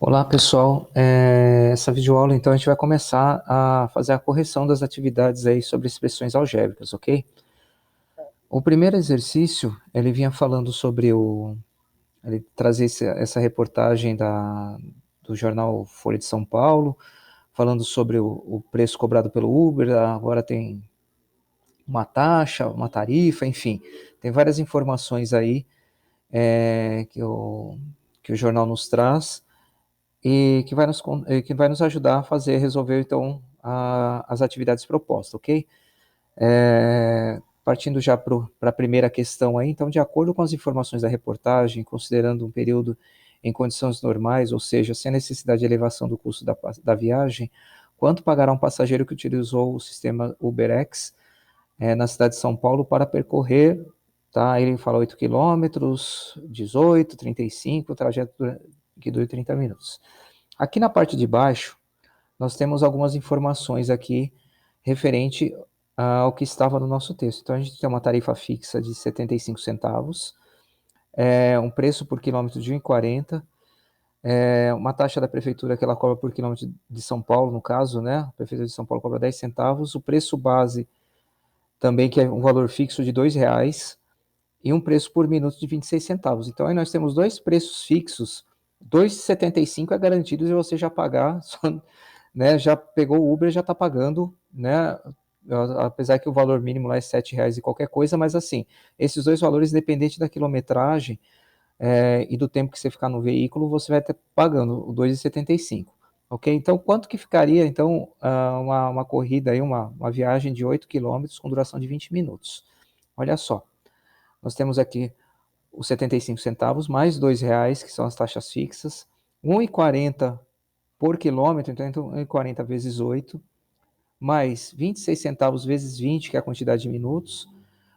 Olá pessoal, essa videoaula então a gente vai começar a fazer a correção das atividades aí sobre expressões algébricas, ok? O primeiro exercício, ele vinha falando sobre ele trazia essa reportagem do jornal Folha de São Paulo, falando sobre o preço cobrado pelo Uber, agora tem uma taxa, uma tarifa, enfim, tem várias informações aí que o jornal nos traz, e que vai nos ajudar a resolver então as atividades propostas, ok? Partindo já para a primeira questão aí, então, de acordo com as informações da reportagem, considerando um período em condições normais, ou seja, sem necessidade de elevação do custo da viagem, quanto pagará um passageiro que utilizou o sistema UberX na cidade de São Paulo para percorrer, tá? Ele fala 8 quilômetros, 18, 35, trajeto que dura 30 minutos. Aqui na parte de baixo, nós temos algumas informações aqui referente ao que estava no nosso texto. Então, a gente tem uma tarifa fixa de 75 centavos, um preço por quilômetro de 1,40, uma taxa da prefeitura que ela cobra por quilômetro de São Paulo, no caso, né? A prefeitura de São Paulo cobra 10 centavos, o preço base também, que é um valor fixo de R$ 2, e um preço por minuto de 26 centavos. Então, aí nós temos dois preços fixos, 2,75 é garantido e você já pagar, só, né, já pegou o Uber, já está pagando, né, apesar que o valor mínimo lá é R$ 7 e qualquer coisa, mas assim, esses dois valores, independente da quilometragem e do tempo que você ficar no veículo, você vai estar pagando o 2,75. Ok? Então, quanto que ficaria, então, uma corrida aí, uma viagem de 8 quilômetros com duração de 20 minutos? Olha só, nós temos aqui os 75 centavos mais R$ 2, que são as taxas fixas, 1,40 por quilômetro, então 1,40 vezes 8, mais 26 centavos vezes 20, que é a quantidade de minutos,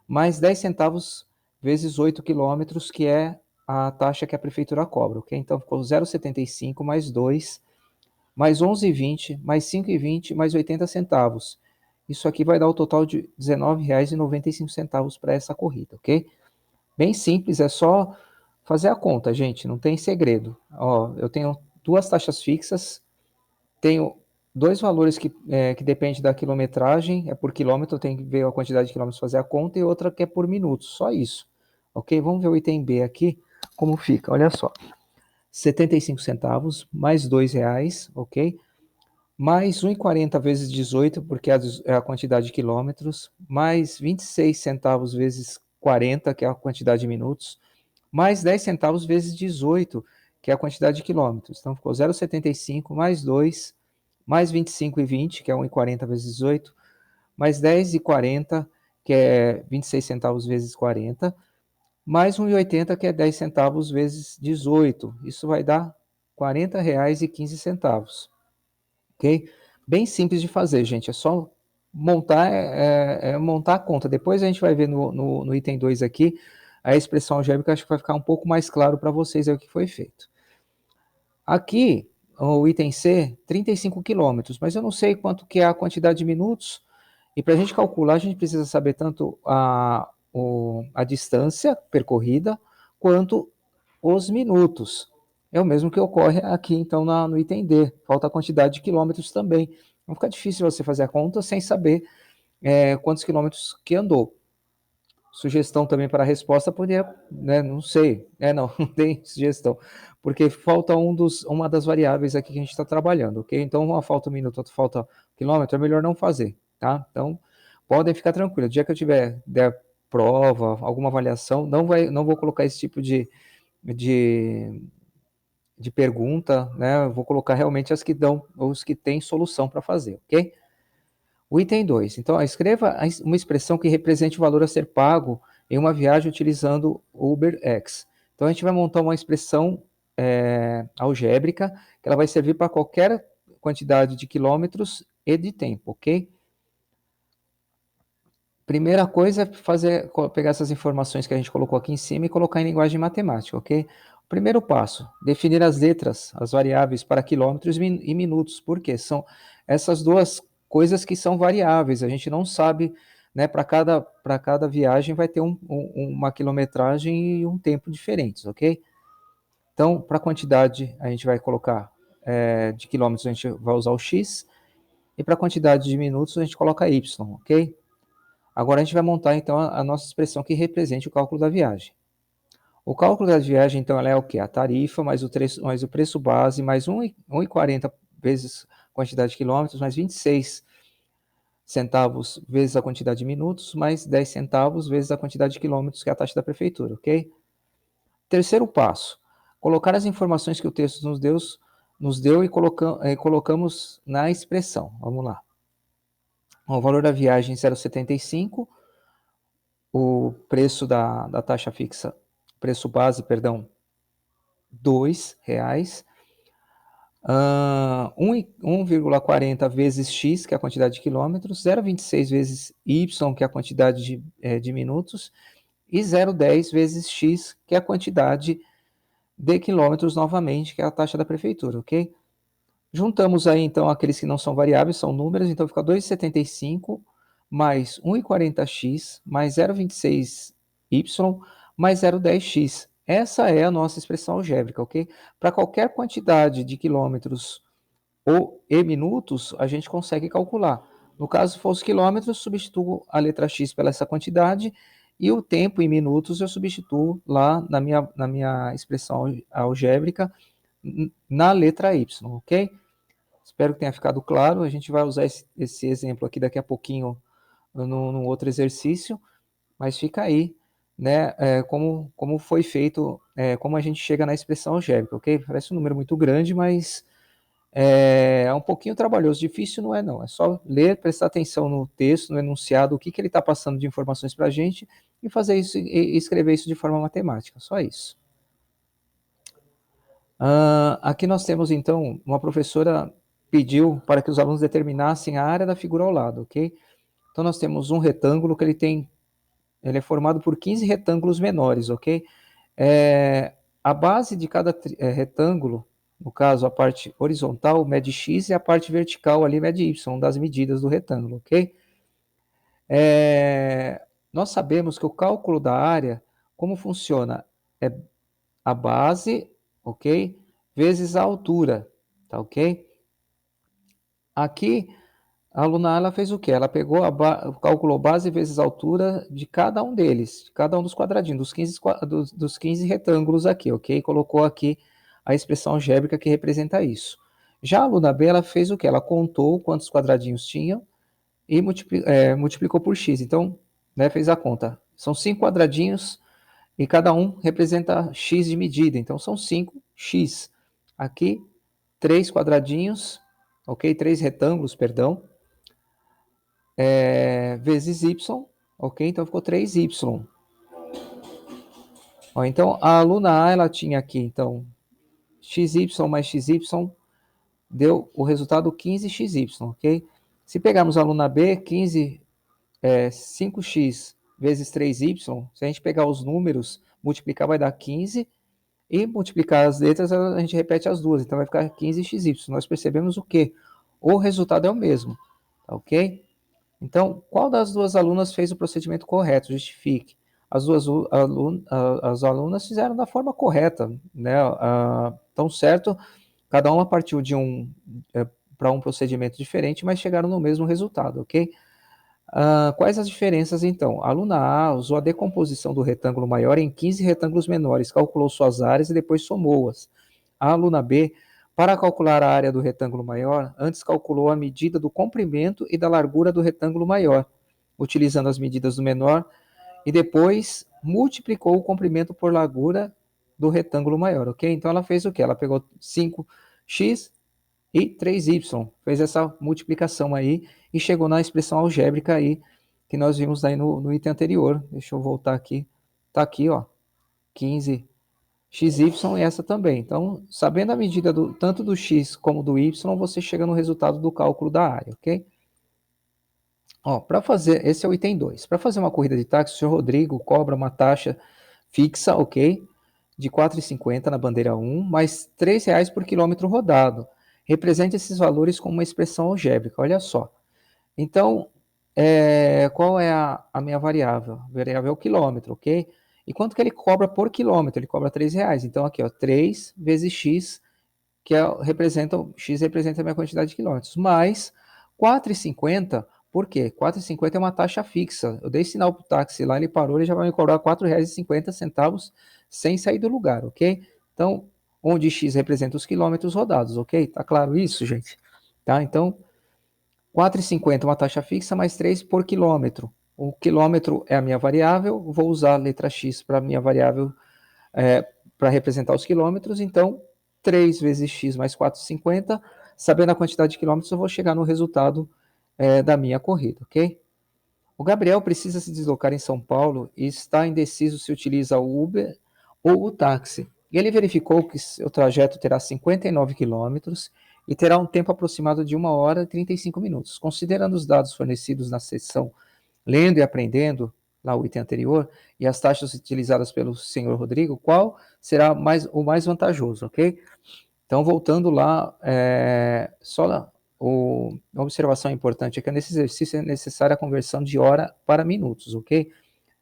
mais 10 centavos vezes 8 quilômetros, que é a taxa que a prefeitura cobra, ok? Então ficou 0,75 mais 2, mais 11,20, mais 5,20, mais 80 centavos. Isso aqui vai dar o total de R$ 19,95 para essa corrida, ok? Bem simples, é só fazer a conta, gente, não tem segredo. Ó, eu tenho duas taxas fixas, tenho dois valores que depende da quilometragem, é por quilômetro, eu tenho que ver a quantidade de quilômetros fazer a conta, e outra que é por minuto, só isso. Ok? Vamos ver o item B aqui, como fica, olha só. 75 centavos, mais R$ 2, ok? Mais 1,40 vezes 18, porque é a quantidade de quilômetros, mais 26 centavos vezes 40, que é a quantidade de minutos, mais 10 centavos vezes 18, que é a quantidade de quilômetros. Então ficou 0,75 mais 2, mais 25,20, que é 1,40 vezes 18, mais 10,40, que é 26 centavos vezes 40, mais 1,80, que é 10 centavos vezes 18. Isso vai dar R$ 40,15, ok? Bem simples de fazer, gente, é só montar, montar a conta. Depois a gente vai ver no item 2 aqui, a expressão algébrica, acho que vai ficar um pouco mais claro para vocês o que foi feito. Aqui, o item C, 35 quilômetros, mas eu não sei quanto que é a quantidade de minutos, e para a gente calcular, a gente precisa saber tanto a distância percorrida, quanto os minutos. É o mesmo que ocorre aqui, então, no item D. Falta a quantidade de quilômetros também. Não fica difícil você fazer a conta sem saber quantos quilômetros que andou. Sugestão também para a resposta poderia, né, não sei, não, não tem sugestão, porque falta uma das variáveis aqui que a gente está trabalhando, ok? Então, uma falta um minuto, outra falta quilômetro, é melhor não fazer, tá? Então, podem ficar tranquilos, no dia que eu der prova, alguma avaliação, não vou colocar esse tipo de, de pergunta, né? Eu vou colocar realmente os que têm solução para fazer, ok? O item 2. Então, escreva uma expressão que represente o valor a ser pago em uma viagem utilizando o UberX. Então, a gente vai montar uma expressão algébrica, que ela vai servir para qualquer quantidade de quilômetros e de tempo, ok? Primeira coisa é pegar essas informações que a gente colocou aqui em cima e colocar em linguagem matemática, ok? Primeiro passo, definir as letras, as variáveis para quilômetros e minutos, porque são essas duas coisas que são variáveis, a gente não sabe, né, para cada viagem vai ter uma quilometragem e um tempo diferentes, ok? Então, para a quantidade, a gente vai colocar de quilômetros, a gente vai usar o x, e para a quantidade de minutos, a gente coloca y, ok? Agora a gente vai montar, então, a nossa expressão que represente o cálculo da viagem. O cálculo da viagem, então, ela é o quê? A tarifa mais o preço base, mais 1,40 vezes a quantidade de quilômetros, mais 26 centavos vezes a quantidade de minutos, mais 10 centavos vezes a quantidade de quilômetros, que é a taxa da prefeitura, ok? Terceiro passo, colocar as informações que o texto nos deu e colocamos na expressão. Vamos lá. O valor da viagem 0,75, o preço da taxa fixa, preço base, perdão, R$ 2. 1,40 vezes x, que é a quantidade de quilômetros, 0,26 vezes y, que é a quantidade de minutos, e 0,10 vezes x, que é a quantidade de quilômetros novamente, que é a taxa da prefeitura, ok? Juntamos aí, então, aqueles que não são variáveis, são números, então fica 2,75 mais 1,40x mais 0,26y mais 0,10x. Essa é a nossa expressão algébrica, ok? Para qualquer quantidade de quilômetros e minutos, a gente consegue calcular. No caso, se for os quilômetros, substituo a letra x pela essa quantidade e o tempo em minutos eu substituo lá na minha expressão algébrica na letra y, ok? Espero que tenha ficado claro. A gente vai usar esse exemplo aqui daqui a pouquinho no outro exercício, mas fica aí, né, como foi feito, como a gente chega na expressão algébrica, ok? Parece um número muito grande, mas é um pouquinho trabalhoso. Difícil não é, não. É só ler, prestar atenção no texto, no enunciado, o que ele está passando de informações para a gente e fazer isso e escrever isso de forma matemática. Só isso. Aqui nós temos, então, uma professora pediu para que os alunos determinassem a área da figura ao lado, ok? Então nós temos um retângulo que ele é formado por 15 retângulos menores, ok? A base de cada retângulo, no caso a parte horizontal mede x e a parte vertical ali mede y, das medidas do retângulo, ok? Nós sabemos que o cálculo da área, como funciona? É a base, ok? Vezes a altura, tá ok? Aqui, a aluna ela fez o quê? Ela pegou, calculou base vezes a altura de cada um deles, de cada um dos quadradinhos, dos 15 retângulos aqui, ok? Colocou aqui a expressão algébrica que representa isso. Já a aluna B, ela fez o quê? Ela contou quantos quadradinhos tinham e multiplicou por x. Então, né, fez a conta. São 5 quadradinhos e cada um representa x de medida. Então, são 5x. Aqui, 3 quadradinhos, ok? 3 retângulos, perdão, vezes y, ok? Então, ficou 3y. Ó, então, a aluna A, ela tinha aqui, então, xy mais xy deu o resultado 15xy, ok? Se pegarmos a aluna B, 5x vezes 3y, se a gente pegar os números, multiplicar vai dar 15, e multiplicar as letras, a gente repete as duas, então vai ficar 15xy. Nós percebemos o quê? O resultado é o mesmo, tá ok? Então, qual das duas alunas fez o procedimento correto? Justifique. As alunas fizeram da forma correta, né? Tão certo, cada uma partiu para um procedimento diferente, mas chegaram no mesmo resultado, ok? Quais as diferenças, então? A aluna A usou a decomposição do retângulo maior em 15 retângulos menores, calculou suas áreas e depois somou-as. A aluna B, para calcular a área do retângulo maior, antes calculou a medida do comprimento e da largura do retângulo maior, utilizando as medidas do menor, e depois multiplicou o comprimento por largura do retângulo maior, ok? Então ela fez o quê? Ela pegou 5x e 3y, fez essa multiplicação aí e chegou na expressão algébrica aí que nós vimos aí no item anterior. Deixa eu voltar aqui. Tá aqui, ó, 15xy e essa também. Então, sabendo a medida tanto do x como do y, você chega no resultado do cálculo da área, ok? Ó, para fazer, esse é o item 2. Para fazer uma corrida de táxi, o senhor Rodrigo cobra uma taxa fixa, ok? De R$ 4,50 na bandeira 1, mais R$ 3,00 por quilômetro rodado. Represente esses valores com uma expressão algébrica, olha só. Então, qual é a minha variável? A variável é o quilômetro, ok? E quanto que ele cobra por quilômetro? Ele cobra R$3. Então aqui, ó, 3 vezes X, que X representa a minha quantidade de quilômetros, mais 4,50. Por quê? 4,50 é uma taxa fixa. Eu dei sinal para o táxi lá, ele parou, ele já vai me cobrar R$4,50 sem sair do lugar, ok? Então, onde X representa os quilômetros rodados, ok? Tá claro isso, gente? Tá? Então, 4,50 é uma taxa fixa, mais 3 por quilômetro. O quilômetro é a minha variável, vou usar a letra X para a minha variável, para representar os quilômetros, então 3 vezes x mais 4,50, sabendo a quantidade de quilômetros, eu vou chegar no resultado da minha corrida, ok? O Gabriel precisa se deslocar em São Paulo e está indeciso se utiliza o Uber ou o táxi. Ele verificou que o trajeto terá 59 quilômetros e terá um tempo aproximado de 1 hora e 35 minutos. Considerando os dados fornecidos na seção Lendo e Aprendendo, lá o item anterior, e as taxas utilizadas pelo senhor Rodrigo, qual será o mais vantajoso, ok? Então, voltando lá, uma observação importante é que nesse exercício é necessária a conversão de hora para minutos, ok?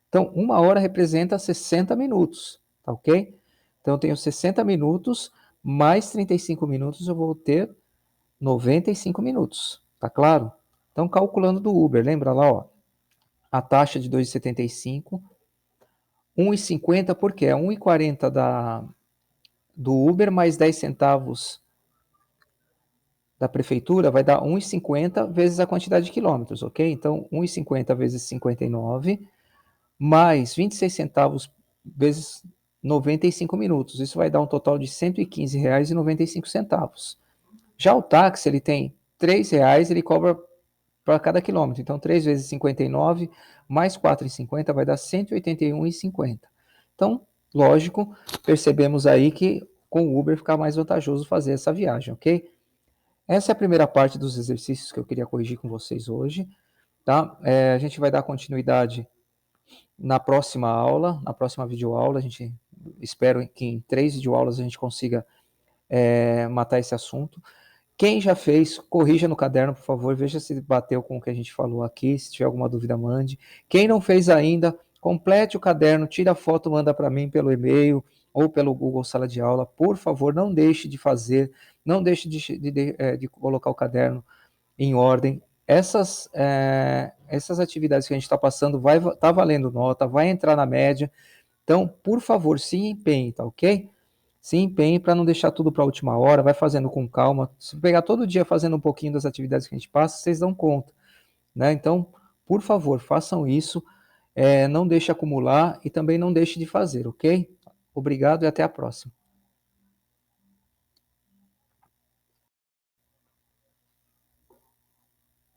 Então, 1 hora representa 60 minutos, tá ok? Então, eu tenho 60 minutos, mais 35 minutos, eu vou ter 95 minutos, tá claro? Então, calculando do Uber, lembra lá, ó, a taxa de 2,75, 1,50, por quê? É 1,40 do Uber mais 10 centavos da prefeitura vai dar 1,50 vezes a quantidade de quilômetros, ok? Então, 1,50 vezes 59, mais 26 centavos vezes 95 minutos. Isso vai dar um total de R$ 115,95. Já o táxi, ele tem R$3, ele cobra para cada quilômetro. Então, 3 vezes 59 mais 4,50 vai dar R$ 181,50. Então, lógico, percebemos aí que com o Uber fica mais vantajoso fazer essa viagem, ok? Essa é a primeira parte dos exercícios que eu queria corrigir com vocês hoje, tá? A gente vai dar continuidade na próxima aula, na próxima videoaula. A gente espero que em 3 videoaulas a gente consiga matar esse assunto. Quem já fez, corrija no caderno, por favor, veja se bateu com o que a gente falou aqui, se tiver alguma dúvida, mande. Quem não fez ainda, complete o caderno, tira a foto, manda para mim pelo e-mail ou pelo Google Sala de Aula. Por favor, não deixe de fazer, não deixe de colocar o caderno em ordem. Essas atividades que a gente está passando vai tá valendo nota, vai entrar na média. Então, por favor, se empenhe, tá ok? Se empenhe para não deixar tudo para a última hora, vai fazendo com calma. Se pegar todo dia fazendo um pouquinho das atividades que a gente passa, vocês dão conta, né? Então, por favor, façam isso, não deixe acumular e também não deixe de fazer, ok? Obrigado e até a próxima.